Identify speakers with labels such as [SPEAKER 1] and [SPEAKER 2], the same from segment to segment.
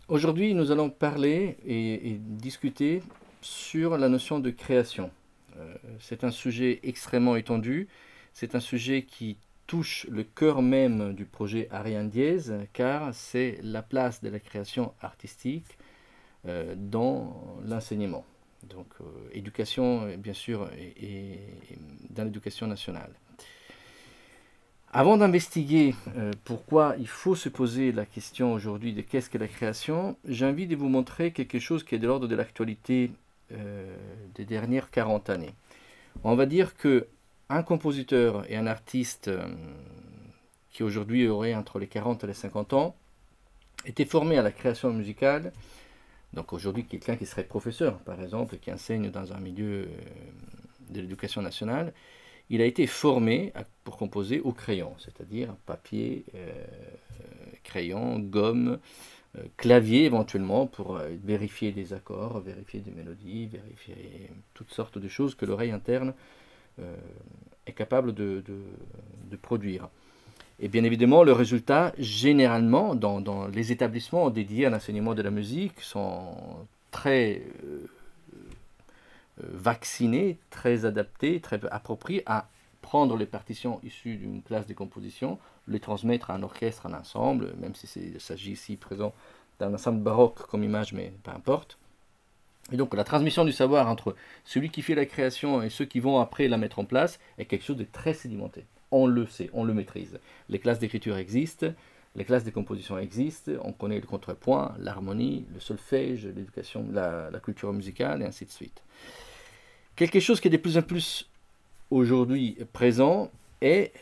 [SPEAKER 1] Aujourd'hui, nous allons parler et discuter sur la notion de création. C'est un sujet extrêmement étendu, c'est un sujet qui touche le cœur même du projet Ariane Diez, car c'est la place de la création artistique dans l'enseignement. Donc, éducation, bien sûr, et dans l'éducation nationale. Avant d'investiguer pourquoi il faut se poser la question aujourd'hui de qu'est-ce que la création, j'ai envie de vous montrer quelque chose qui est de l'ordre de l'actualité des dernières 40 années. On va dire que un compositeur et un artiste qui aujourd'hui aurait entre les 40 et les 50 ans était formé à la création musicale. Donc aujourd'hui, quelqu'un qui serait professeur, par exemple, qui enseigne dans un milieu de l'éducation nationale, il a été formé pour composer au crayon, c'est-à-dire papier, crayon, gomme, clavier éventuellement pour vérifier des accords, vérifier des mélodies, vérifier toutes sortes de choses que l'oreille interne est capable de produire. Et bien évidemment, le résultat, généralement, dans les établissements dédiés à l'enseignement de la musique, sont très vaccinés, très adaptés, très appropriés à prendre les partitions issues d'une classe de composition, les transmettre à un orchestre, à un ensemble, même il s'agit ici présent d'un ensemble baroque comme image, mais peu importe. Et donc la transmission du savoir entre celui qui fait la création et ceux qui vont après la mettre en place est quelque chose de très sédimenté. On le sait, on le maîtrise. Les classes d'écriture existent, les classes de composition existent, on connaît le contrepoint, l'harmonie, le solfège, l'éducation, la culture musicale, et ainsi de suite. Quelque chose qui est de plus en plus aujourd'hui présent est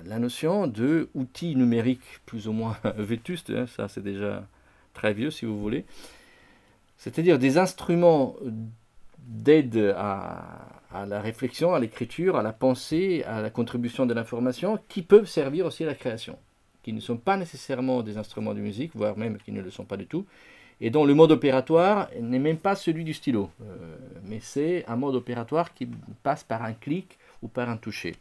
[SPEAKER 1] la notion d'outils numériques plus ou moins vétustes, hein, ça c'est déjà très vieux si vous voulez, c'est-à-dire des instruments d'aide à la réflexion, à l'écriture, à la pensée, à la contribution de l'information, qui peuvent servir aussi à la création, qui ne sont pas nécessairement des instruments de musique, voire même qui ne le sont pas du tout, et dont le mode opératoire n'est même pas celui du stylo, mais c'est un mode opératoire qui passe par un clic ou par un toucher.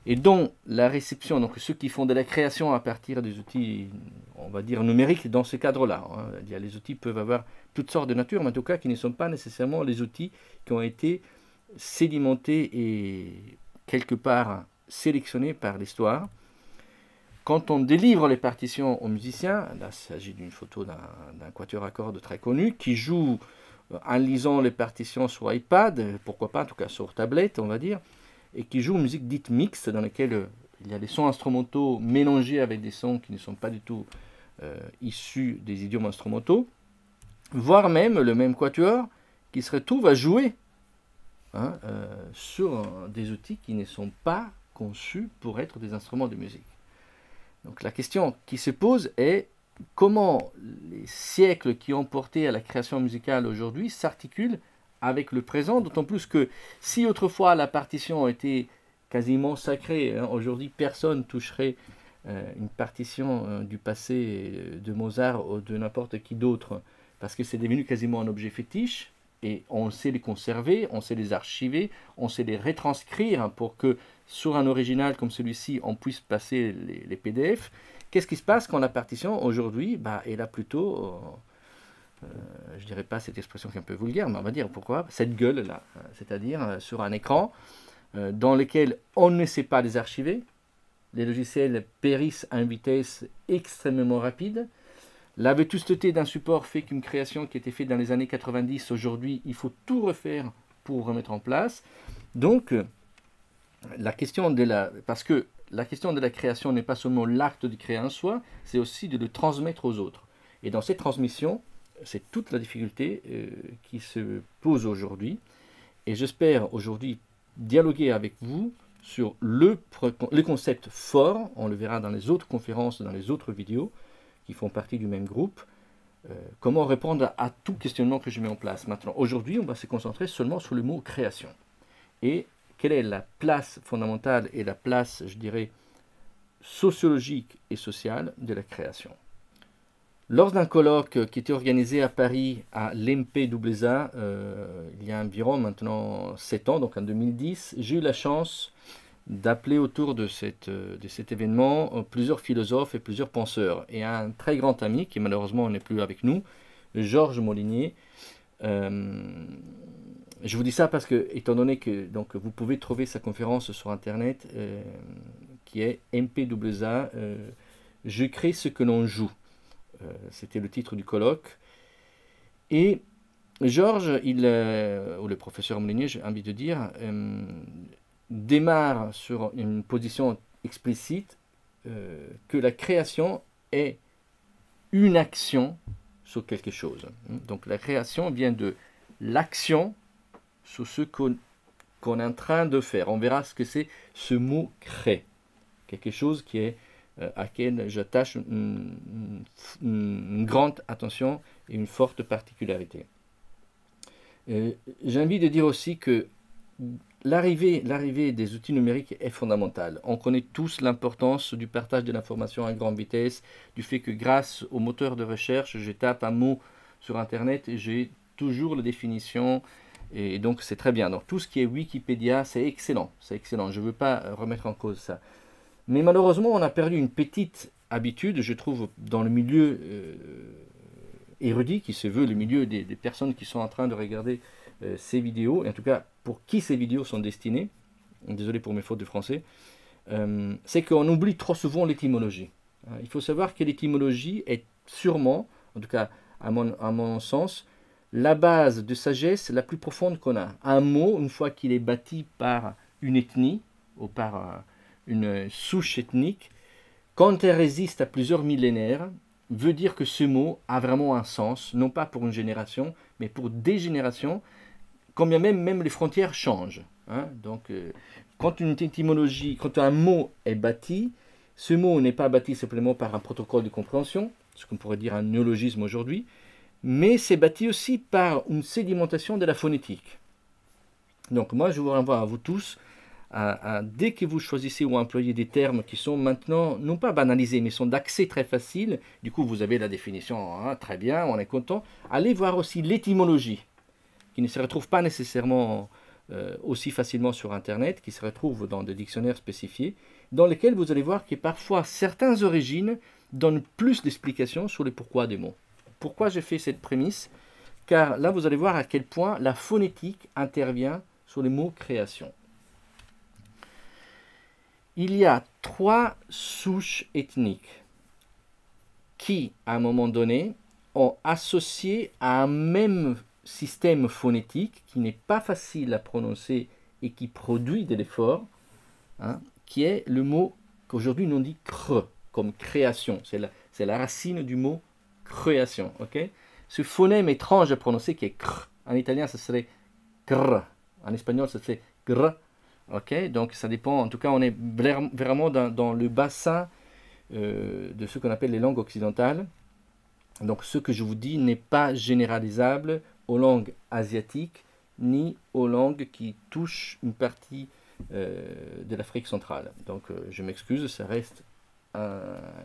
[SPEAKER 1] Et dont la réception, donc ceux qui font de la création à partir des outils, on va dire numériques, dans ce cadre-là. Hein, les outils peuvent avoir toutes sortes de nature, mais en tout cas qui ne sont pas nécessairement les outils qui ont été sédimentés et quelque part sélectionnés par l'histoire. Quand on délivre les partitions aux musiciens, là il s'agit d'une photo d'un quatuor à cordes très connu, qui joue en lisant les partitions sur iPad, pourquoi pas en tout cas sur tablette on va dire, et qui joue une musique dite mixte dans laquelle il y a des sons instrumentaux mélangés avec des sons qui ne sont pas du tout issus des idiomes instrumentaux, voire même le même quatuor qui se retrouve à jouer sur des outils qui ne sont pas conçus pour être des instruments de musique. Donc la question qui se pose est comment les siècles qui ont porté à la création musicale aujourd'hui s'articulent avec le présent, d'autant plus que si autrefois la partition était quasiment sacrée, hein, aujourd'hui personne toucherait une partition du passé de Mozart ou de n'importe qui d'autre, parce que c'est devenu quasiment un objet fétiche, et on sait les conserver, on sait les archiver, on sait les retranscrire pour que sur un original comme celui-ci, on puisse passer les PDF. Qu'est-ce qui se passe quand la partition, aujourd'hui, elle a plutôt, je dirais pas cette expression qui est un peu vulgaire, mais on va dire pourquoi, cette gueule-là, c'est-à-dire sur un écran dans lequel on ne sait pas les archiver, les logiciels périssent à une vitesse extrêmement rapide. La vétusteté d'un support fait qu'une création qui était faite dans les années 90, aujourd'hui, il faut tout refaire pour remettre en place. Donc, parce que la question de la création n'est pas seulement l'acte de créer en soi, c'est aussi de le transmettre aux autres. Et dans cette transmission, c'est toute la difficulté qui se pose aujourd'hui. Et j'espère aujourd'hui dialoguer avec vous sur le concept fort, on le verra dans les autres conférences, dans les autres vidéos, qui font partie du même groupe, comment répondre à tout questionnement que je mets en place. Maintenant, aujourd'hui, on va se concentrer seulement sur le mot création. Et quelle est la place fondamentale et la place, je dirais, sociologique et sociale de la création. Lors d'un colloque qui était organisé à Paris, à l'MPWA, il y a environ maintenant 7 ans, donc en 2010, j'ai eu la chance d'appeler autour de cet événement plusieurs philosophes et plusieurs penseurs. Et un très grand ami, qui malheureusement n'est plus avec nous, Georges Molinier. Je vous dis ça parce que, étant donné que donc, vous pouvez trouver sa conférence sur Internet, qui est MPWA, Je crée ce que l'on joue. C'était le titre du colloque. Et Georges, ou le professeur Molinier, j'ai envie de dire, démarre sur une position explicite que la création est une action sur quelque chose. Donc la création vient de l'action sur ce qu'on est en train de faire. On verra ce que c'est ce mot « crée ». Quelque chose qui est à laquelle j'attache une grande attention et une forte particularité. J'ai envie de dire aussi que l'arrivée des outils numériques est fondamentale. On connaît tous l'importance du partage de l'information à grande vitesse, du fait que grâce au moteur de recherche, je tape un mot sur Internet et j'ai toujours la définition, et donc c'est très bien. Donc tout ce qui est Wikipédia, c'est excellent, je ne veux pas remettre en cause ça. Mais malheureusement, on a perdu une petite habitude, je trouve, dans le milieu érudit, qui se veut le milieu des personnes qui sont en train de regarder ces vidéos, et en tout cas pour qui ces vidéos sont destinées, désolé pour mes fautes de français, c'est qu'on oublie trop souvent l'étymologie. Il faut savoir que l'étymologie est sûrement, en tout cas à mon sens, la base de sagesse la plus profonde qu'on a. Un mot, une fois qu'il est bâti par une ethnie, ou par une souche ethnique, quand elle résiste à plusieurs millénaires, veut dire que ce mot a vraiment un sens, non pas pour une génération, mais pour des générations, quand bien même les frontières changent. Donc, quand une étymologie, quand un mot est bâti, ce mot n'est pas bâti simplement par un protocole de compréhension, ce qu'on pourrait dire un néologisme aujourd'hui, mais c'est bâti aussi par une sédimentation de la phonétique. Donc moi, je vous renvoie à vous tous, dès que vous choisissez ou employez des termes qui sont maintenant, non pas banalisés, mais sont d'accès très facile, du coup vous avez la définition, très bien, on est content, allez voir aussi l'étymologie, qui ne se retrouve pas nécessairement aussi facilement sur Internet, qui se retrouve dans des dictionnaires spécifiés, dans lesquels vous allez voir que parfois certaines origines donnent plus d'explications sur le pourquoi des mots. Pourquoi j'ai fait cette prémisse? Car là, vous allez voir à quel point la phonétique intervient sur les mots création. Il y a 3 souches ethniques qui, à un moment donné, ont associé à un même système phonétique qui n'est pas facile à prononcer et qui produit de l'effort, qui est le mot qu'aujourd'hui on dit cre, comme création. C'est la racine du mot création. Okay? Ce phonème étrange à prononcer qui est cr. En italien, ça serait gr. En espagnol, ça serait gr. Okay? Donc ça dépend. En tout cas, on est vraiment dans le bassin de ce qu'on appelle les langues occidentales. Donc ce que je vous dis n'est pas généralisable aux langues asiatiques ni aux langues qui touchent une partie de l'Afrique centrale. Donc je m'excuse, ça reste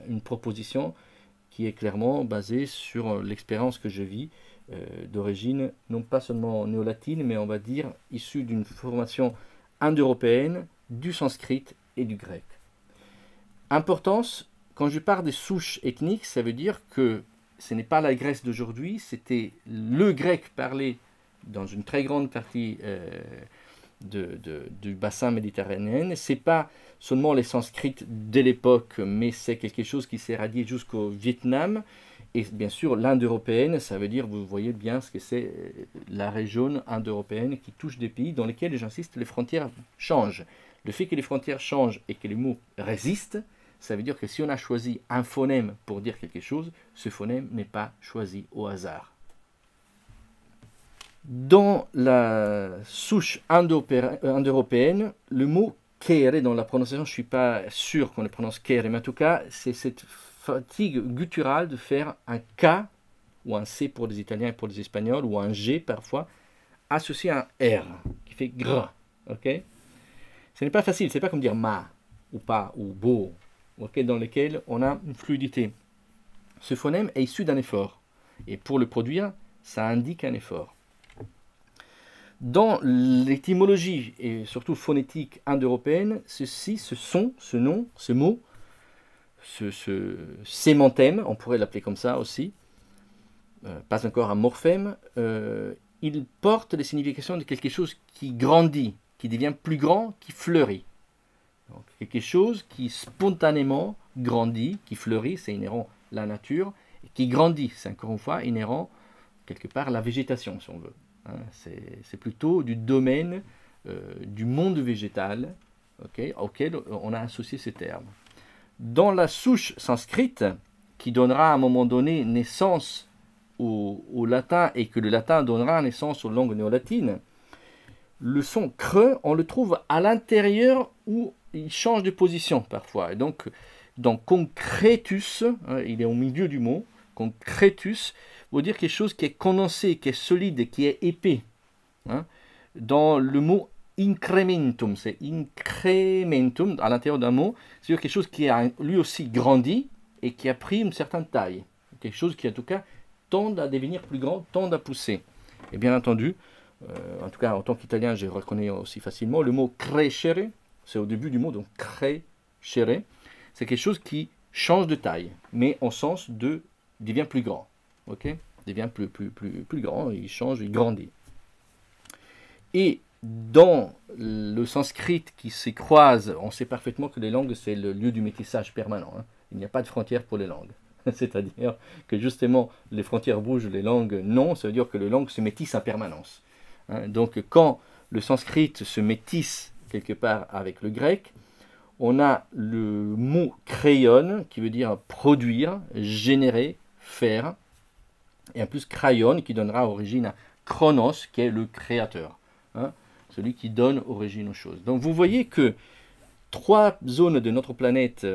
[SPEAKER 1] une proposition qui est clairement basée sur l'expérience que je vis d'origine non pas seulement néo-latine, mais on va dire issue d'une formation indo-européenne, du sanskrit et du grec. Importance, quand je parle des souches ethniques, ça veut dire que ce n'est pas la Grèce d'aujourd'hui, c'était le grec parlé dans une très grande partie du bassin méditerranéen. Ce n'est pas seulement les sanskrits de l'époque, mais c'est quelque chose qui s'est radié jusqu'au Vietnam. Et bien sûr, l'Inde-européenne, ça veut dire, vous voyez bien ce que c'est la région indo-européenne qui touche des pays dans lesquels, j'insiste, les frontières changent. Le fait que les frontières changent et que les mots résistent, ça veut dire que si on a choisi un phonème pour dire quelque chose, ce phonème n'est pas choisi au hasard. Dans la souche indo-européenne, le mot kere, dans la prononciation, je ne suis pas sûr qu'on le prononce kere, mais en tout cas, c'est cette fatigue gutturale de faire un K ou un C pour les Italiens et pour les Espagnols, ou un G parfois, associé à un R, qui fait gr. Okay? Ce n'est pas facile, ce n'est pas comme dire ma, ou pas, ou beau, okay, dans lequel on a une fluidité. Ce phonème est issu d'un effort, et pour le produire, ça indique un effort. Dans l'étymologie et surtout phonétique indo-européenne, ceci, ce son, ce nom, ce mot, ce sémanthème, on pourrait l'appeler comme ça aussi, pas encore un morphème, il porte les significations de quelque chose qui grandit, qui devient plus grand, qui fleurit. Donc, quelque chose qui spontanément grandit, qui fleurit, c'est inhérent à la nature, et qui grandit, c'est encore une fois inhérent quelque part à la végétation, si on veut. Hein, c'est plutôt du domaine du monde végétal, okay, auquel on a associé ces termes. Dans la souche sanscrite, qui donnera à un moment donné naissance au latin et que le latin donnera naissance aux langues néolatines, le son creux, on le trouve à l'intérieur où il change de position parfois. Et donc, dans concretus, hein, il est au milieu du mot, concretus veut dire quelque chose qui est condensé, qui est solide, qui est épais. Hein. Dans le mot incrementum, c'est incrementum à l'intérieur d'un mot, c'est-à-dire quelque chose qui a lui aussi grandi et qui a pris une certaine taille. Quelque chose qui en tout cas tend à devenir plus grand, tend à pousser. Et bien entendu, en tout cas en tant qu'italien, je reconnais aussi facilement le mot crescere, c'est au début du mot, donc crescere, c'est quelque chose qui change de taille, mais en sens de devient plus grand. Ok, devient plus grand, il change, il grandit. Et dans le sanskrit qui se croise, on sait parfaitement que les langues, c'est le lieu du métissage permanent. Hein. Il n'y a pas de frontière pour les langues. C'est-à-dire que justement, les frontières bougent, les langues non, ça veut dire que les langues se métissent en permanence. Hein. Donc quand le sanskrit se métisse quelque part avec le grec, on a le mot crayon qui veut dire produire, générer, faire, et en plus crayon qui donnera origine à Chronos qui est le créateur, hein, celui qui donne origine aux choses. Donc vous voyez que trois zones de notre planète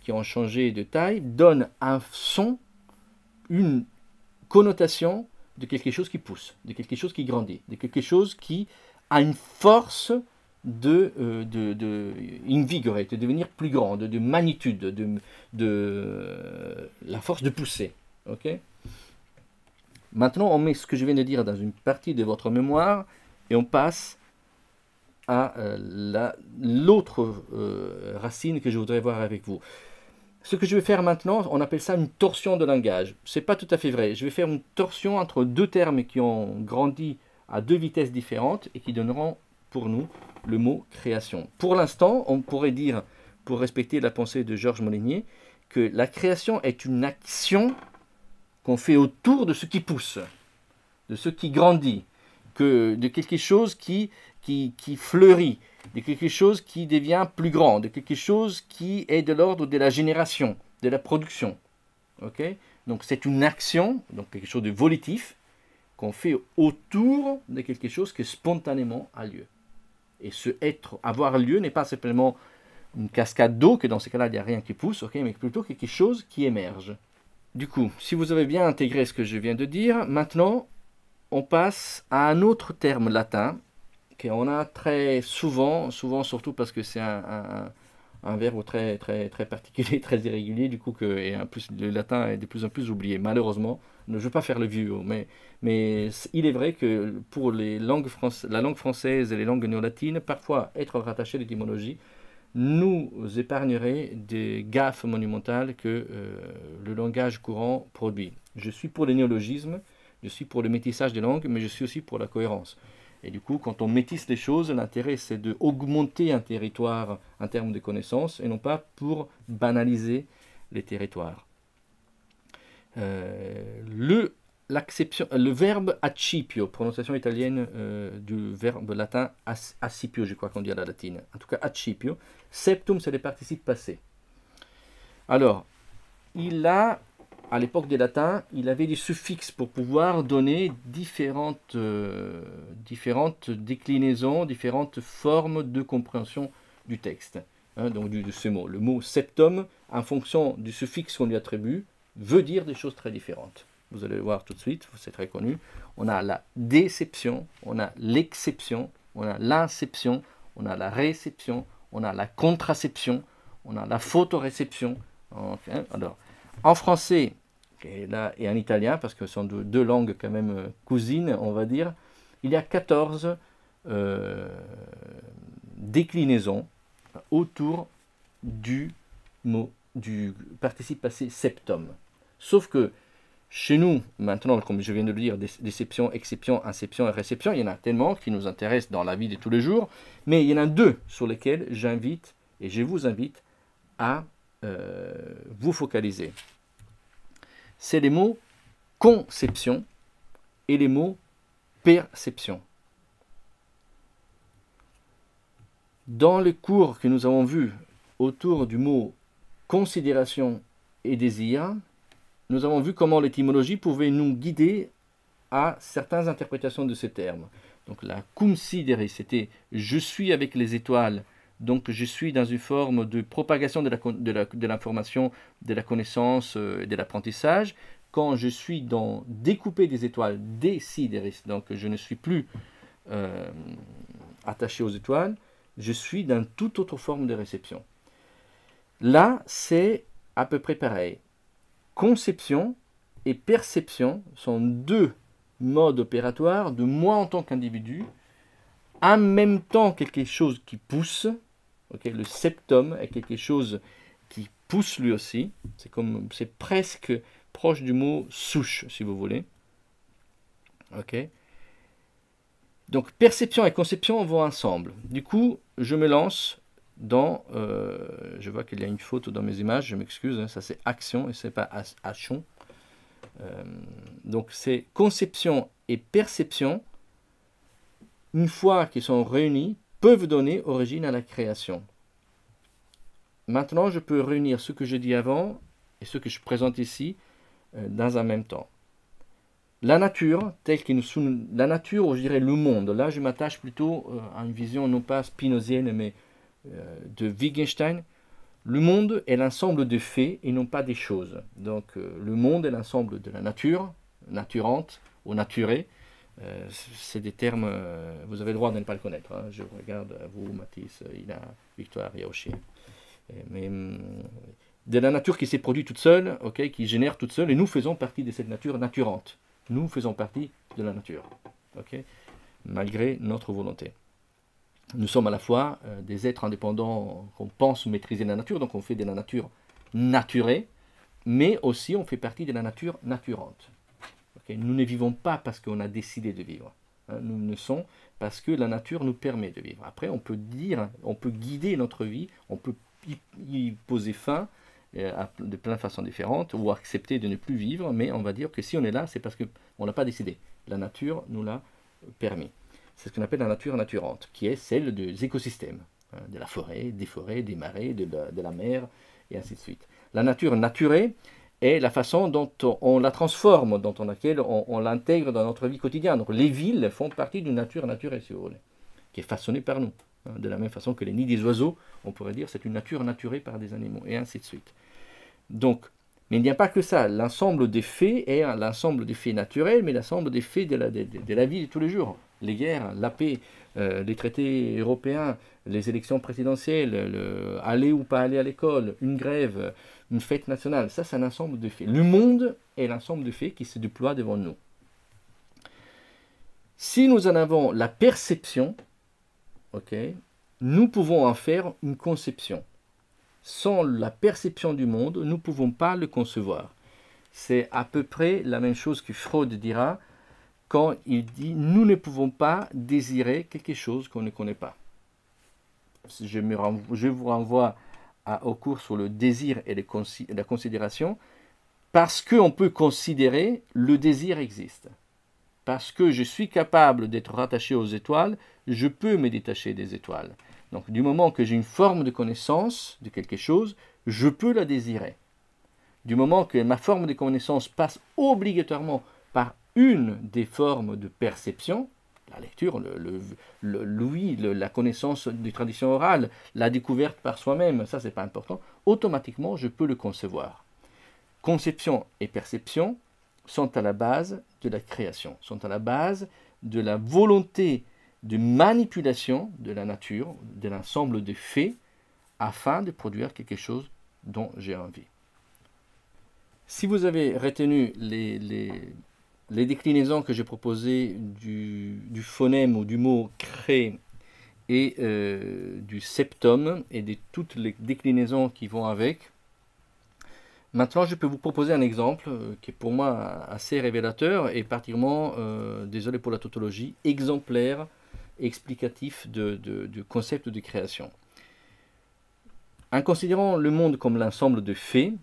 [SPEAKER 1] qui ont changé de taille donnent un son, une connotation de quelque chose qui pousse, de quelque chose qui grandit, de quelque chose qui a une force de invigorate, de devenir plus grand, de magnitude, de la force de pousser. Okay. Maintenant, on met ce que je viens de dire dans une partie de votre mémoire et on passe à l'autre racine que je voudrais voir avec vous. Ce que je vais faire maintenant, on appelle ça une torsion de langage. Ce n'est pas tout à fait vrai. Je vais faire une torsion entre deux termes qui ont grandi à deux vitesses différentes et qui donneront pour nous le mot création. Pour l'instant, on pourrait dire, pour respecter la pensée de Georges Molinier, que la création est une action qu'on fait autour de ce qui pousse, de ce qui grandit, de quelque chose qui fleurit, de quelque chose qui devient plus grand, de quelque chose qui est de l'ordre de la génération, de la production. Okay. Donc c'est une action, donc quelque chose de volitif, qu'on fait autour de quelque chose qui spontanément a lieu. Et avoir lieu n'est pas simplement une cascade d'eau, que dans ce cas-là, il n'y a rien qui pousse, okay, mais plutôt quelque chose qui émerge. Du coup, si vous avez bien intégré ce que je viens de dire, maintenant, on passe à un autre terme latin, qu'on a très souvent surtout parce que c'est un verbe très particulier, très irrégulier, du coup, et en plus, le latin est de plus en plus oublié, malheureusement. Je ne veux pas faire le vieux, mais il est vrai que pour la langue française et les langues néolatines, parfois être rattaché à l'étymologie nous épargnerait des gaffes monumentales que le langage courant produit. Je suis pour les néologismes, je suis pour le métissage des langues, mais je suis aussi pour la cohérence. Et du coup, quand on métisse les choses, l'intérêt c'est d'augmenter un territoire en termes de connaissances et non pas pour banaliser les territoires. Le verbe accipio, prononciation italienne du verbe latin accipio, je crois qu'on dit à la latine. En tout cas, accipio. Septum, c'est les participes passés. Alors, à l'époque des latins, il avait des suffixes pour pouvoir donner différentes déclinaisons, différentes formes de compréhension du texte. Hein, donc de ce mot. Le mot septum, en fonction du suffixe qu'on lui attribue, veut dire des choses très différentes. Vous allez le voir tout de suite, c'est très connu. On a la déception, on a l'exception, on a l'inception, on a la réception, on a la contraception, on a la photoréception. Enfin, alors, en français et en italien, parce que ce sont deux langues quand même cousines, on va dire, il y a 14 déclinaisons autour du mot, du participe passé septum. Sauf que chez nous, maintenant, comme je viens de le dire, déception, exception, inception et réception, il y en a tellement qui nous intéressent dans la vie de tous les jours, mais il y en a deux sur lesquels j'invite et je vous invite à vous focaliser. C'est les mots conception et les mots perception. Dans les cours que nous avons vus autour du mot considération et désir, nous avons vu comment l'étymologie pouvait nous guider à certaines interprétations de ces termes. Donc la considérer, c'était je suis avec les étoiles, donc je suis dans une forme de propagation de l'information, de la connaissance et de l'apprentissage. Quand je suis dans découper des étoiles, décideris, donc je ne suis plus attaché aux étoiles, je suis dans toute autre forme de réception. Là, c'est à peu près pareil. Conception et perception sont deux modes opératoires de moi en tant qu'individu, en même temps quelque chose qui pousse. Okay, le septum est quelque chose qui pousse lui aussi. C'est presque proche du mot souche, si vous voulez. Okay. Donc perception et conception vont ensemble. Du coup, je me lance dans... je vois qu'il y a une faute dans mes images, je m'excuse, hein, ça c'est action et c'est pas action. Donc c'est conception et perception, une fois qu'ils sont réunis, peuvent donner origine à la création. Maintenant, je peux réunir ce que je dis avant et ce que je présente ici dans un même temps. La nature, telle que la nature, ou je dirais le monde, là je m'attache plutôt à une vision non pas spinozienne, mais de Wittgenstein. Le monde est l'ensemble de faits et non pas des choses. Donc le monde est l'ensemble de la nature, naturante ou naturée. C'est des termes, vous avez le droit de ne pas le connaître. Hein. Je regarde à vous, Mathis, Ina, Victoire, Yaoshi. Mais de la nature qui s'est produite toute seule, okay, qui génère toute seule, et nous faisons partie de cette nature naturante. Nous faisons partie de la nature, okay, malgré notre volonté. Nous sommes à la fois des êtres indépendants qu'on pense maîtriser la nature, donc on fait de la nature naturée, mais aussi on fait partie de la nature naturante. Okay, nous ne vivons pas parce qu'on a décidé de vivre. Hein, nous ne sommes parce que la nature nous permet de vivre. Après, on peut dire, on peut guider notre vie, on peut y poser fin de plein de façons différentes, ou accepter de ne plus vivre, mais on va dire que si on est là, c'est parce qu'on n'a pas décidé. La nature nous l'a permis. C'est ce qu'on appelle la nature naturante, qui est celle des écosystèmes, hein, de la forêt, des marais, de la mer, et ainsi de suite. La nature naturée est la façon dont on la transforme, dans laquelle on l'intègre dans notre vie quotidienne. Donc les villes font partie d'une nature naturelle, si vous voulez, qui est façonnée par nous. Hein, de la même façon que les nids des oiseaux, on pourrait dire c'est une nature naturée par des animaux, et ainsi de suite. Donc, mais il n'y a pas que ça. L'ensemble des faits est l'ensemble des faits naturels, mais l'ensemble des faits de la vie de tous les jours. Les guerres, la paix, les traités européens, les élections présidentielles, aller ou pas aller à l'école, une grève, une fête nationale, ça c'est un ensemble de faits. Le monde est l'ensemble de faits qui se déploie devant nous. Si nous en avons la perception, okay, nous pouvons en faire une conception. Sans la perception du monde, nous ne pouvons pas le concevoir. C'est à peu près la même chose que Freud dira quand il dit « nous ne pouvons pas désirer quelque chose qu'on ne connaît pas ». Je vous renvoie au cours sur le désir et la considération. Parce qu'on peut considérer, le désir existe. Parce que je suis capable d'être rattaché aux étoiles, je peux me détacher des étoiles. Donc du moment que j'ai une forme de connaissance de quelque chose, je peux la désirer. Du moment que ma forme de connaissance passe obligatoirement par une des formes de perception, la lecture, l'ouïe, la connaissance des traditions orales, la découverte par soi-même, ça c'est pas important, automatiquement je peux le concevoir. Conception et perception sont à la base de la création, sont à la base de la volonté de manipulation de la nature, de l'ensemble des faits, afin de produire quelque chose dont j'ai envie. Si vous avez retenu les déclinaisons que j'ai proposées du phonème ou du mot cré et du septum et de toutes les déclinaisons qui vont avec. Maintenant, je peux vous proposer un exemple qui est pour moi assez révélateur et particulièrement, désolé pour la tautologie, exemplaire, explicatif du concept de création. En considérant le monde comme l'ensemble de faits,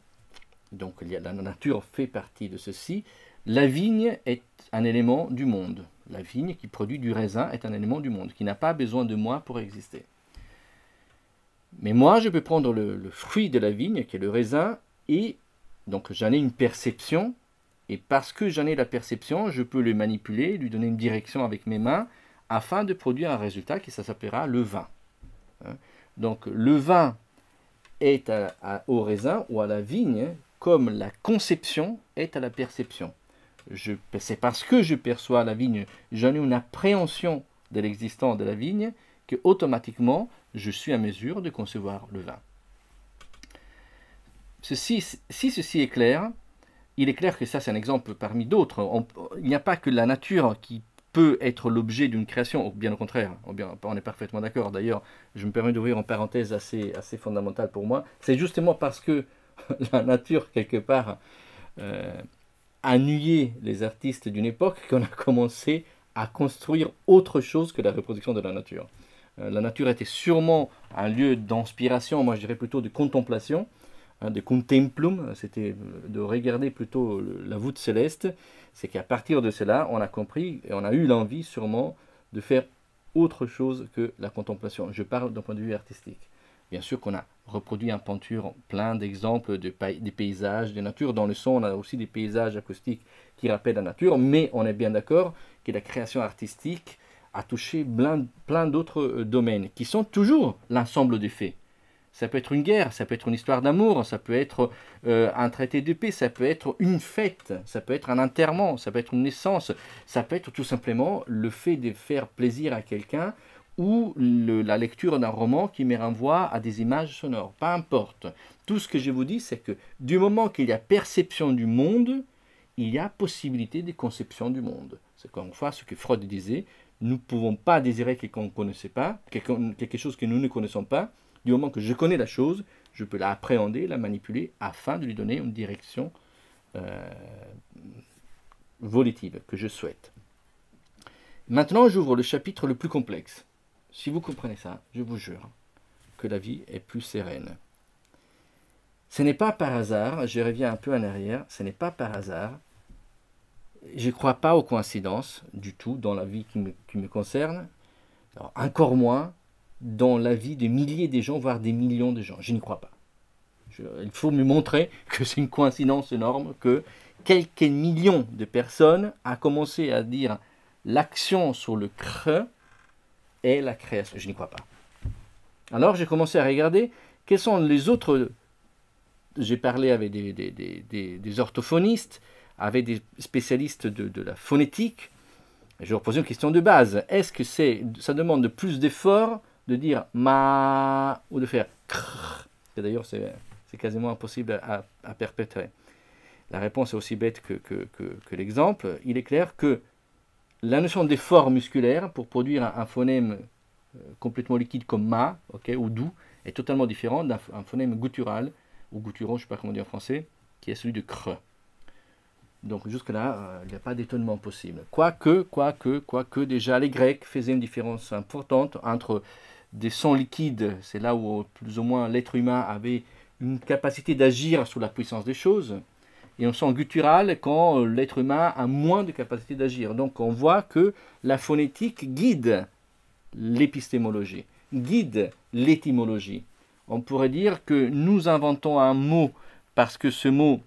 [SPEAKER 1] donc la nature fait partie de ceci, la vigne est un élément du monde. La vigne qui produit du raisin est un élément du monde, qui n'a pas besoin de moi pour exister. Mais moi, je peux prendre le fruit de la vigne, qui est le raisin, et donc j'en ai une perception, et parce que j'en ai la perception, je peux le manipuler, lui donner une direction avec mes mains, afin de produire un résultat qui s'appellera le vin. Donc le vin est au raisin ou à la vigne, comme la conception est à la perception. C'est parce que je perçois la vigne, j'en ai une appréhension de l'existence de la vigne, que automatiquement, je suis à mesure de concevoir le vin. Si ceci est clair, il est clair que ça c'est un exemple parmi d'autres. Il n'y a pas que la nature qui peut être l'objet d'une création, ou bien au contraire, on est parfaitement d'accord. D'ailleurs, je me permets d'ouvrir une parenthèse assez fondamentale pour moi. C'est justement parce que la nature, quelque part, ennuyait les artistes d'une époque qu'on a commencé à construire autre chose que la reproduction de la nature. La nature était sûrement un lieu d'inspiration, moi je dirais plutôt de contemplation, de contemplum, c'était de regarder plutôt la voûte céleste. C'est qu'à partir de cela, on a compris et on a eu l'envie sûrement de faire autre chose que la contemplation. Je parle d'un point de vue artistique. Bien sûr qu'on a reproduit en peinture plein d'exemples des paysages, de nature. Dans le son, on a aussi des paysages acoustiques qui rappellent la nature, mais on est bien d'accord que la création artistique a touché plein d'autres domaines, qui sont toujours l'ensemble des faits. Ça peut être une guerre, ça peut être une histoire d'amour, ça peut être un traité de paix, ça peut être une fête, ça peut être un enterrement, ça peut être une naissance, ça peut être tout simplement le fait de faire plaisir à quelqu'un ou la lecture d'un roman qui me renvoie à des images sonores. Peu importe. Tout ce que je vous dis, c'est que du moment qu'il y a perception du monde, il y a possibilité de conception du monde. C'est encore une fois ce que Freud disait, nous ne pouvons pas désirer quelque chose qu'on ne connaissait pas, quelque chose que nous ne connaissons pas. Du moment que je connais la chose, je peux l'appréhender, la manipuler, afin de lui donner une direction volitive que je souhaite. Maintenant, j'ouvre le chapitre le plus complexe. Si vous comprenez ça, je vous jure que la vie est plus sereine. Ce n'est pas par hasard, je reviens un peu en arrière, ce n'est pas par hasard. Je ne crois pas aux coïncidences du tout dans la vie qui me concerne. Alors, encore moins dans la vie de milliers de gens, voire des millions de gens. Je n'y crois pas. Il faut me montrer que c'est une coïncidence énorme que quelques millions de personnes ont commencé à dire l'action sur le creux est la création. Je n'y crois pas. Alors j'ai commencé à regarder quels sont les autres. J'ai parlé avec des orthophonistes, avec des spécialistes de la phonétique. Je leur posais une question de base. Est-ce que ça demande plus d'efforts de dire ma ou de faire krr? D'ailleurs, c'est quasiment impossible à perpétrer. La réponse est aussi bête que l'exemple. Il est clair que la notion d'effort musculaire pour produire un phonème complètement liquide comme ma, ou doux, est totalement différente d'un phonème guttural, ou guttural, je ne sais pas comment dire en français, qui est celui de cre. Donc jusque-là, il n'y a pas d'étonnement possible. Quoique, déjà les Grecs faisaient une différence importante entre des sons liquides, c'est là où plus ou moins l'être humain avait une capacité d'agir sous la puissance des choses, et un son guttural quand l'être humain a moins de capacité d'agir. Donc on voit que la phonétique guide l'épistémologie, guide l'étymologie. On pourrait dire que nous inventons un mot parce que ce mot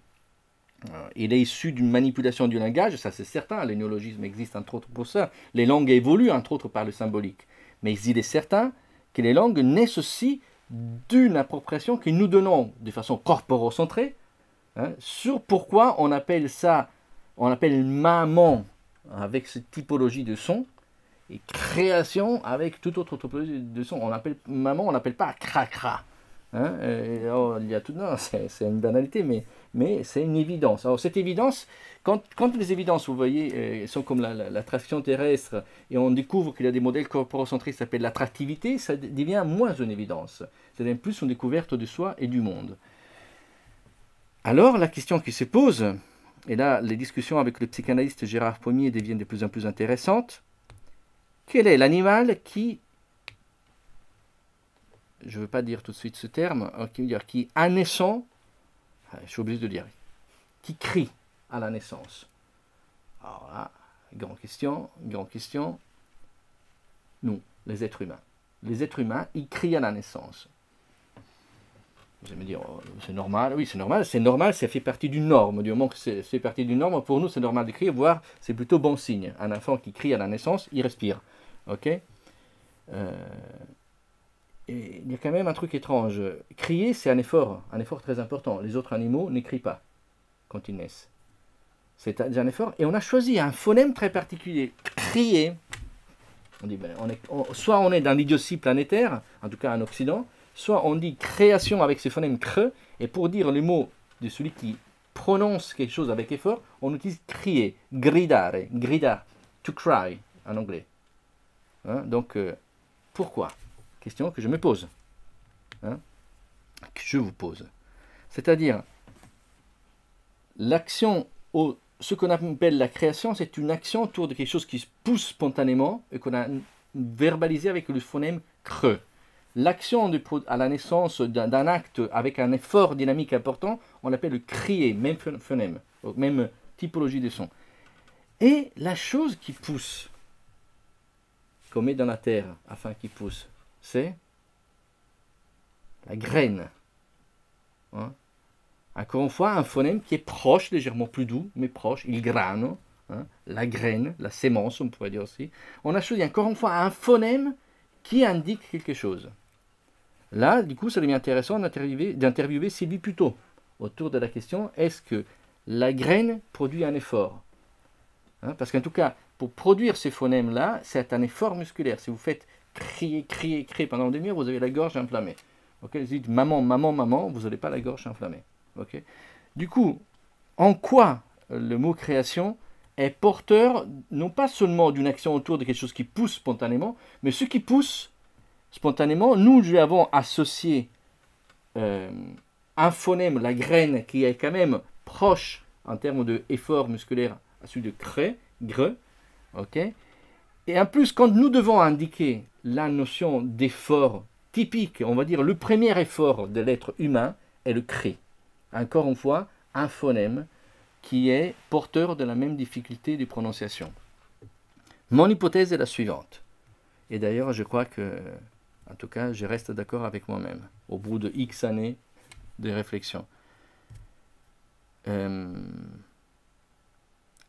[SPEAKER 1] il est issu d'une manipulation du langage, ça c'est certain, les néologismes existent entre autres pour ça, les langues évoluent entre autres par le symbolique, mais il est certain que les langues naissent aussi d'une appropriation que nous donnons de façon corporocentrée, sur pourquoi on appelle ça, on appelle maman avec cette typologie de son, et création avec toute autre typologie de son. On appelle maman, on n'appelle pas cracra. Hein, alors, il y a tout, non, c'est une banalité, mais c'est une évidence. Alors cette évidence, quand les évidences, vous voyez, sont comme l'attraction terrestre, et on découvre qu'il y a des modèles corporocentrés qui s'appellent l'attractivité, ça devient moins une évidence. Ça devient plus une découverte de soi et du monde. Alors la question qui se pose, et là les discussions avec le psychanalyste Gérard Pommier deviennent de plus en plus intéressantes, quel est l'animal qui, je ne veux pas dire tout de suite ce terme, qui à naissant, je suis obligé de le dire, qui crie à la naissance. Alors là, grande question, nous, les êtres humains. Les êtres humains, ils crient à la naissance. Vous allez me dire, oh, c'est normal. Oui, c'est normal, ça fait partie d'une norme. Du moment que ça fait partie d'une norme, pour nous, c'est normal de crier, voire c'est plutôt bon signe. Un enfant qui crie à la naissance, il respire. Ok et il y a quand même un truc étrange. Crier, c'est un effort très important. Les autres animaux ne crient pas quand ils naissent. C'est un effort. Et on a choisi un phonème très particulier. Crier. On dit, soit on est dans l'idiotie planétaire, en tout cas en Occident, soit on dit création avec ce phonème cre, et pour dire le mot de celui qui prononce quelque chose avec effort, on utilise crier, gridare, to cry en anglais. Hein, donc, pourquoi? Question que je me pose. Hein, que je vous pose. C'est-à-dire, l'action, ce qu'on appelle la création, c'est une action autour de quelque chose qui se pousse spontanément et qu'on a verbalisé avec le phonème creux. L'action à la naissance d'un acte avec un effort dynamique important, on l'appelle le crier, même phonème, même typologie de son. Et la chose qui pousse, qu'on met dans la terre afin qu'il pousse, c'est la graine. Hein? Encore une fois, un phonème qui est proche, légèrement plus doux, mais proche, il grano, hein? La graine, la sémence, on pourrait dire aussi. On a choisi encore une fois un phonème qui indique quelque chose. Là, du coup, ça devient intéressant d'interviewer Sylvie Puteaux autour de la question, est-ce que la graine produit un effort? Hein, parce qu'en tout cas, pour produire ces phonèmes-là, c'est un effort musculaire. Si vous faites crier pendant une demi-heure, vous avez la gorge inflammée. Okay, vous dites maman, maman, maman, vous n'avez pas la gorge inflammée. Okay. Du coup, en quoi le mot création est porteur, non pas seulement d'une action autour de quelque chose qui pousse spontanément, mais ce qui pousse spontanément, nous lui avons associé un phonème, la graine, qui est quand même proche en termes d'effort musculaire à celui de cré, gre, ok. Et en plus, quand nous devons indiquer la notion d'effort typique, on va dire le premier effort de l'être humain est le cri. Encore une fois, un phonème qui est porteur de la même difficulté de prononciation. Mon hypothèse est la suivante. Et d'ailleurs, je crois que, en tout cas, je reste d'accord avec moi-même, au bout de X années de réflexion.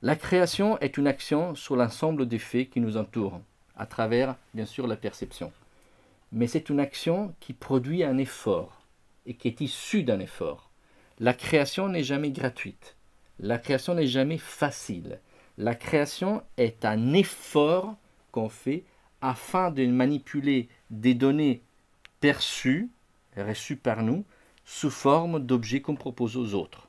[SPEAKER 1] La création est une action sur l'ensemble des faits qui nous entourent, à travers, bien sûr, la perception. Mais c'est une action qui produit un effort, et qui est issue d'un effort. La création n'est jamais gratuite. La création n'est jamais facile. La création est un effort qu'on fait afin de manipuler des données perçues, reçues par nous, sous forme d'objets qu'on propose aux autres.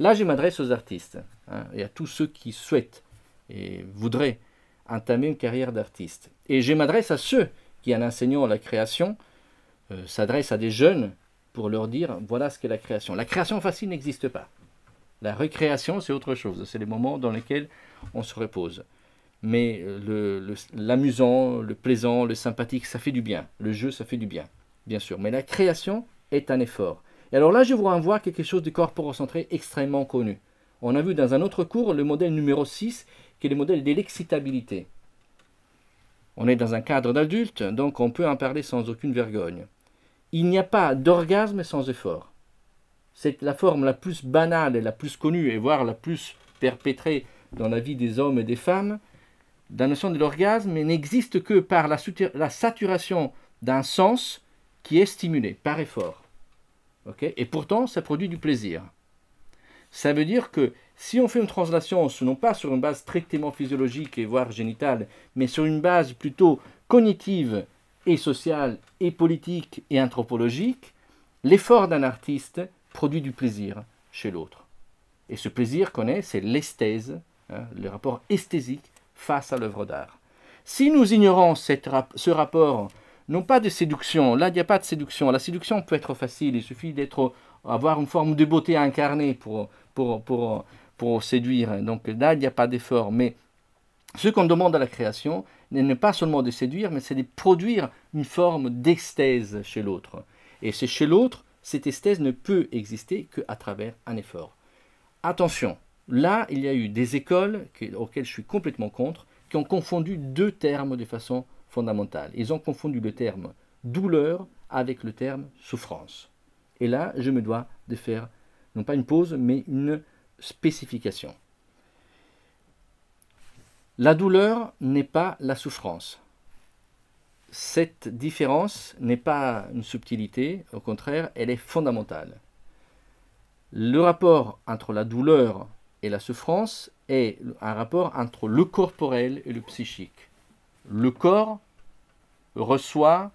[SPEAKER 1] Là, je m'adresse aux artistes, hein, et à tous ceux qui souhaitent et voudraient entamer une carrière d'artiste. Et je m'adresse à ceux qui, en enseignant la création, s'adressent à des jeunes pour leur dire, voilà ce qu'est la création. La création facile n'existe pas. La recréation, c'est autre chose. C'est les moments dans lesquels on se repose. Mais l'amusant, le plaisant, le sympathique, ça fait du bien. Le jeu, ça fait du bien, bien sûr. Mais la création est un effort. Et alors là, je vous renvoie à quelque chose de corporocentré extrêmement connu. On a vu dans un autre cours le modèle numéro 6, qui est le modèle de l'excitabilité. On est dans un cadre d'adulte, donc on peut en parler sans aucune vergogne. Il n'y a pas d'orgasme sans effort. C'est la forme la plus banale et la plus connue, et voire la plus perpétrée dans la vie des hommes et des femmes. La notion de l'orgasme n'existe que par la saturation d'un sens qui est stimulé par effort. Okay? Et pourtant, ça produit du plaisir. Ça veut dire que si on fait une translation, non pas sur une base strictement physiologique et voire génitale, mais sur une base plutôt cognitive et sociale et politique et anthropologique, L'effort d'un artiste produit du plaisir chez l'autre. Et ce plaisir qu'on est, c'est l'esthèse, hein, le rapport esthésique face à l'œuvre d'art. Si nous ignorons ce rapport, non pas de séduction, là il n'y a pas de séduction, la séduction peut être facile, il suffit avoir une forme de beauté incarnée pour séduire, donc là il n'y a pas d'effort, mais ce qu'on demande à la création n'est pas seulement de séduire, mais c'est de produire une forme d'esthèse chez l'autre. Et c'est chez l'autre, cette esthèse ne peut exister qu'à travers un effort. Attention, là, il y a eu des écoles auxquelles je suis complètement contre, qui ont confondu deux termes de façon fondamentale. Ils ont confondu le terme douleur avec le terme souffrance. Et là, je me dois de faire, non pas une pause, mais une spécification. La douleur n'est pas la souffrance. Cette différence n'est pas une subtilité, au contraire, elle est fondamentale. Le rapport entre la douleur et la souffrance est un rapport entre le corporel et le psychique. Le corps reçoit,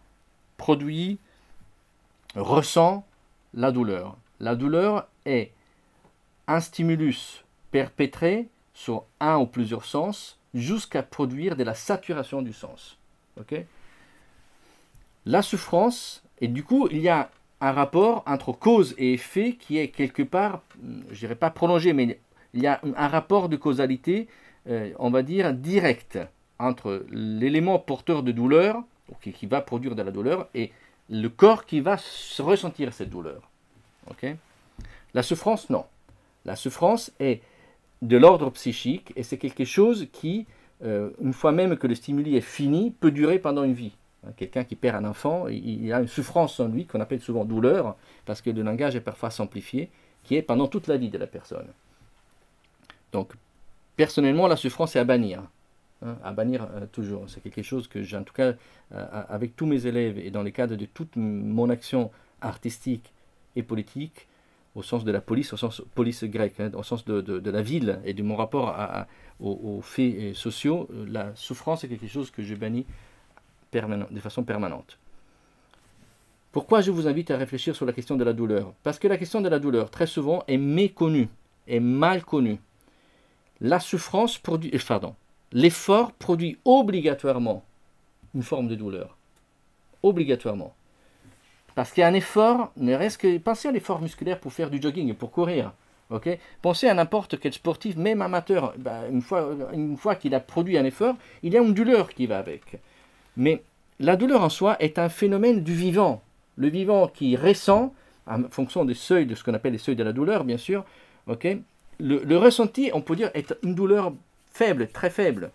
[SPEAKER 1] produit, ressent la douleur. La douleur est un stimulus perpétré sur un ou plusieurs sens jusqu'à produire de la saturation du sens. Okay? La souffrance, et du coup, il y a un rapport entre cause et effet qui est quelque part, je ne dirais pas prolongé, mais il y a un rapport de causalité, on va dire, direct entre l'élément porteur de douleur, qui va produire de la douleur, et le corps qui va ressentir cette douleur. Okay? La souffrance, non. La souffrance est de l'ordre psychique, et c'est quelque chose qui, une fois même que le stimuli est fini, peut durer pendant une vie. Quelqu'un qui perd un enfant, il a une souffrance en lui qu'on appelle souvent douleur, parce que le langage est parfois simplifié, qui est pendant toute la vie de la personne. Donc, personnellement, la souffrance est à bannir. À bannir toujours. C'est quelque chose que j'ai, en tout cas, avec tous mes élèves et dans le cadre de toute mon action artistique et politique, au sens de la police, au sens police grecque, au sens de la ville et de mon rapport aux faits sociaux, la souffrance est quelque chose que je bannis de façon permanente. Pourquoi je vous invite à réfléchir sur la question de la douleur? Parce que la question de la douleur, très souvent, est méconnue, est mal connue. La souffrance produit, l'effort produit obligatoirement une forme de douleur. Obligatoirement. Parce qu'il y a un effort, ne reste que, pensez à l'effort musculaire pour faire du jogging, pour courir. Okay? Pensez à n'importe quel sportif, même amateur, une fois qu'il a produit un effort, il y a une douleur qui va avec. Mais la douleur en soi est un phénomène du vivant. Le vivant qui ressent, en fonction des seuils, de ce qu'on appelle les seuils de la douleur, bien sûr, okay? Le ressenti, on peut dire, est une douleur faible, très faible.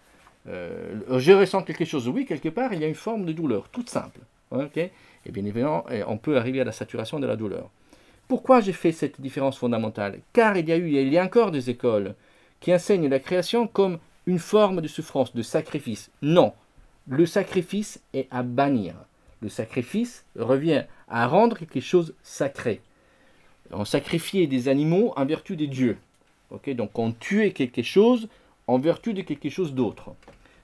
[SPEAKER 1] Je ressens quelque chose, oui, quelque part, il y a une forme de douleur, toute simple. Okay? Et bien évidemment, on peut arriver à la saturation de la douleur. Pourquoi j'ai fait cette différence fondamentale? Car il y a encore des écoles qui enseignent la création comme une forme de souffrance, de sacrifice. Non. Le sacrifice est à bannir. Le sacrifice revient à rendre quelque chose sacré. On sacrifiait des animaux en vertu des dieux. Okay? Donc on tuait quelque chose en vertu de quelque chose d'autre.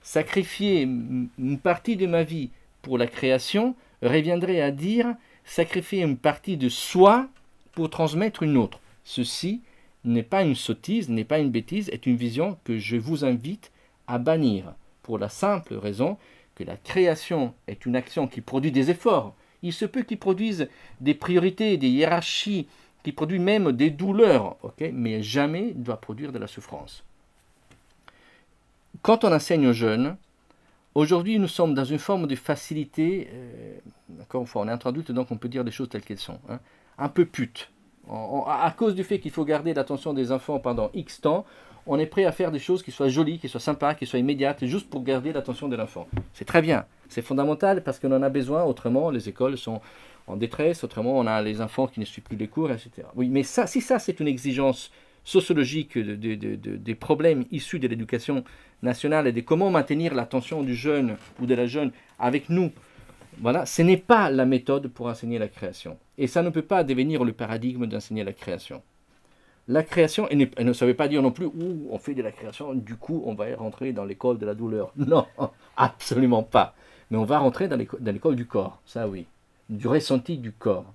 [SPEAKER 1] Sacrifier une partie de ma vie pour la création reviendrait à dire sacrifier une partie de soi pour transmettre une autre. Ceci n'est pas une sottise, n'est pas une bêtise, est une vision que je vous invite à bannir. Pour la simple raison que la création est une action qui produit des efforts. Il se peut qu'ils produisent des priorités, des hiérarchies, qui produisent même des douleurs, okay? Mais jamais il doit produire de la souffrance. Quand on enseigne aux jeunes, aujourd'hui nous sommes dans une forme de facilité, encore une fois, on est entre adultes, donc on peut dire des choses telles qu'elles sont, hein, un peu pute. À cause du fait qu'il faut garder l'attention des enfants pendant X temps, on est prêt à faire des choses qui soient jolies, qui soient sympas, qui soient immédiates, juste pour garder l'attention de l'enfant. C'est très bien, c'est fondamental parce qu'on en a besoin, autrement les écoles sont en détresse, autrement on a les enfants qui ne suivent plus les cours, etc. Oui, mais ça, si ça c'est une exigence sociologique des problèmes issus de l'éducation nationale et de comment maintenir l'attention du jeune ou de la jeune avec nous, voilà, ce n'est pas la méthode pour enseigner la création. Et ça ne peut pas devenir le paradigme d'enseigner la création. La création, et ne ça veut pas dire non plus, on fait de la création, du coup on va rentrer dans l'école de la douleur. Non, absolument pas. Mais on va rentrer dans l'école du corps, ça oui, du ressenti du corps.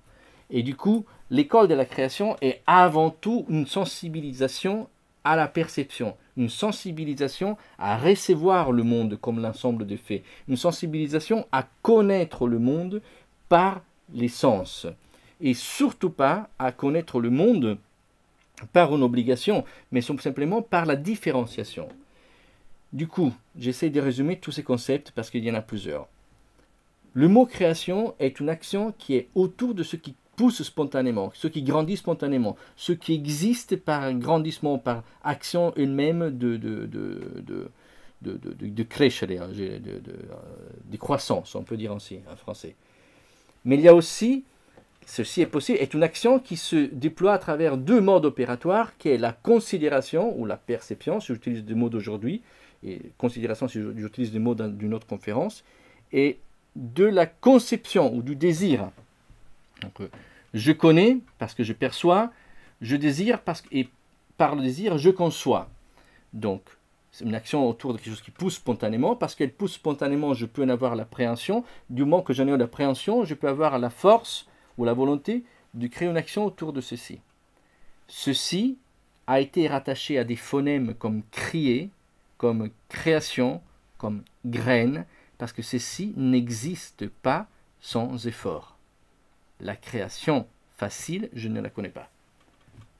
[SPEAKER 1] Et du coup, l'école de la création est avant tout une sensibilisation à la perception, une sensibilisation à recevoir le monde comme l'ensemble des faits, une sensibilisation à connaître le monde par les sens, et surtout pas à connaître le monde par une obligation, mais simplement par la différenciation. Du coup, j'essaie de résumer tous ces concepts parce qu'il y en a plusieurs. Le mot création est une action qui est autour de ce qui pousse spontanément, ce qui grandit spontanément, ce qui existe par grandissement, par action elle-même de crescere, de croissance, on peut dire ainsi en français. Mais il y a aussi, ceci est possible, est une action qui se déploie à travers deux modes opératoires, qui est la considération ou la perception, si j'utilise des mots d'aujourd'hui, et considération si j'utilise des mots d'une autre conférence, et de la conception ou du désir. Donc, je connais parce que je perçois, je désire parce que, et par le désir, je conçois. Donc, c'est une action autour de quelque chose qui pousse spontanément. Parce qu'elle pousse spontanément, je peux en avoir l'appréhension. Du moment que j'en ai l'appréhension, je peux avoir la force ou la volonté de créer une action autour de ceci. Ceci a été rattaché à des phonèmes comme crier, comme création, comme graine, parce que ceci n'existe pas sans effort. La création facile, je ne la connais pas.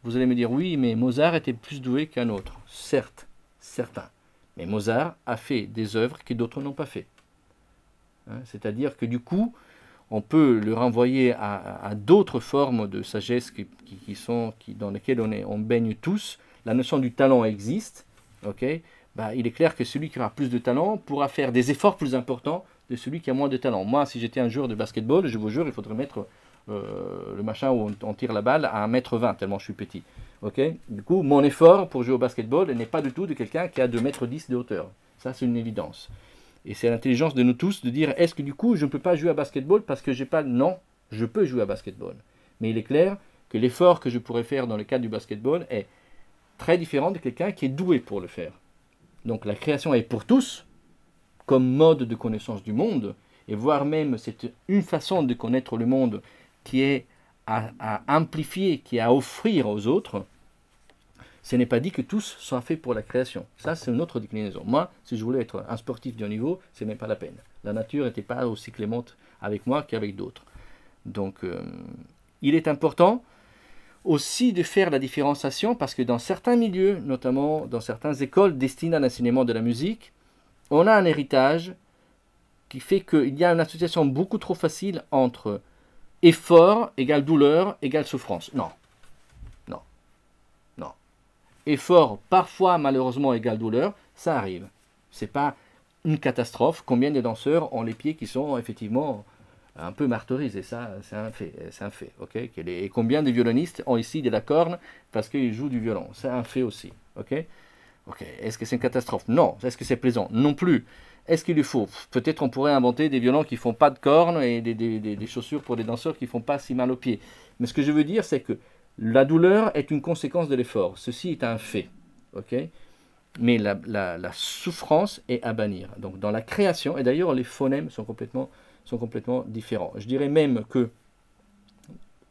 [SPEAKER 1] Vous allez me dire, oui, mais Mozart était plus doué qu'un autre. Certes, certain. Mais Mozart a fait des œuvres que d'autres n'ont pas fait. Hein, c'est-à-dire que du coup, on peut le renvoyer à d'autres formes de sagesse dans lesquelles on baigne tous. La notion du talent existe. Okay, il est clair que celui qui aura plus de talent pourra faire des efforts plus importants de celui qui a moins de talent. Moi, si j'étais un joueur de basketball, je vous jure, il faudrait mettre le machin où on tire la balle à 1,20 m, tellement je suis petit. Okay, du coup, mon effort pour jouer au basketball n'est pas du tout de quelqu'un qui a 2,10 m de hauteur. Ça, c'est une évidence. Et c'est l'intelligence de nous tous de dire, est-ce que du coup, je ne peux pas jouer à basketball parce que j'ai pas... Non, je peux jouer à basketball. Mais il est clair que l'effort que je pourrais faire dans le cadre du basketball est très différent de quelqu'un qui est doué pour le faire. Donc la création est pour tous, comme mode de connaissance du monde, et voire même c'est une façon de connaître le monde qui est à amplifier, qui est à offrir aux autres. Ce n'est pas dit que tous soient faits pour la création. Ça, c'est une autre déclinaison. Moi, si je voulais être un sportif de haut niveau, c'est même pas la peine. La nature n'était pas aussi clémente avec moi qu'avec d'autres. Donc, il est important aussi de faire la différenciation parce que dans certains milieux, notamment dans certaines écoles destinées à l'enseignement de la musique, on a un héritage qui fait qu'il y a une association beaucoup trop facile entre effort égale douleur égale souffrance. Non. Non. Non. Effort, parfois malheureusement égale douleur, ça arrive. C'est pas une catastrophe. Combien de danseurs ont les pieds qui sont effectivement un peu martyrisés? Ça, c'est un fait. C'est un fait. Okay, et combien de violonistes ont ici de la corne parce qu'ils jouent du violon? C'est un fait aussi. Okay. Est-ce que c'est une catastrophe? Non. Est-ce que c'est plaisant? Non plus. Est-ce qu'il lui faut? Peut-être on pourrait inventer des violons qui ne font pas de cornes et des chaussures pour des danseurs qui ne font pas si mal aux pieds. Mais ce que je veux dire, c'est que la douleur est une conséquence de l'effort. Ceci est un fait. Okay, mais la souffrance est à bannir. Donc dans la création, et d'ailleurs les phonèmes sont complètement différents. Je dirais même que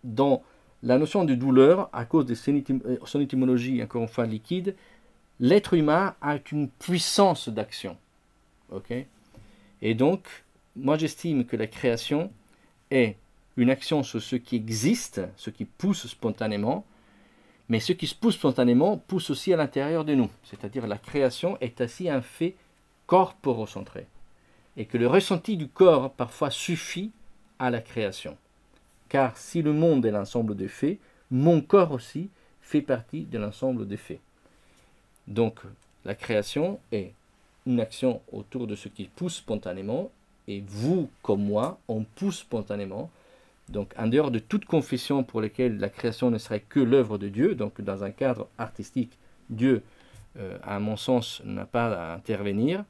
[SPEAKER 1] dans la notion de douleur, à cause de son étymologie, encore une fois liquide, l'être humain a une puissance d'action. Okay, et donc, moi j'estime que la création est une action sur ce qui existe, ce qui pousse spontanément, mais ce qui se pousse spontanément pousse aussi à l'intérieur de nous. C'est-à-dire la création est ainsi un fait corporocentré. Et que le ressenti du corps parfois suffit à la création. Car si le monde est l'ensemble des faits, mon corps aussi fait partie de l'ensemble des faits. Donc la création est une action autour de ce qui pousse spontanément, et vous, comme moi, on pousse spontanément. Donc, en dehors de toute confession pour laquelle la création ne serait que l'œuvre de Dieu, donc dans un cadre artistique, Dieu, à mon sens, n'a pas à intervenir,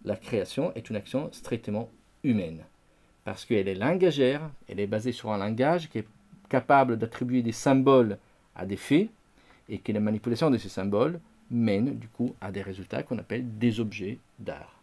[SPEAKER 1] la création est une action strictement humaine. Parce qu'elle est langagère, elle est basée sur un langage qui est capable d'attribuer des symboles à des faits, et que la manipulation de ces symboles mène du coup à des résultats qu'on appelle des objets d'art.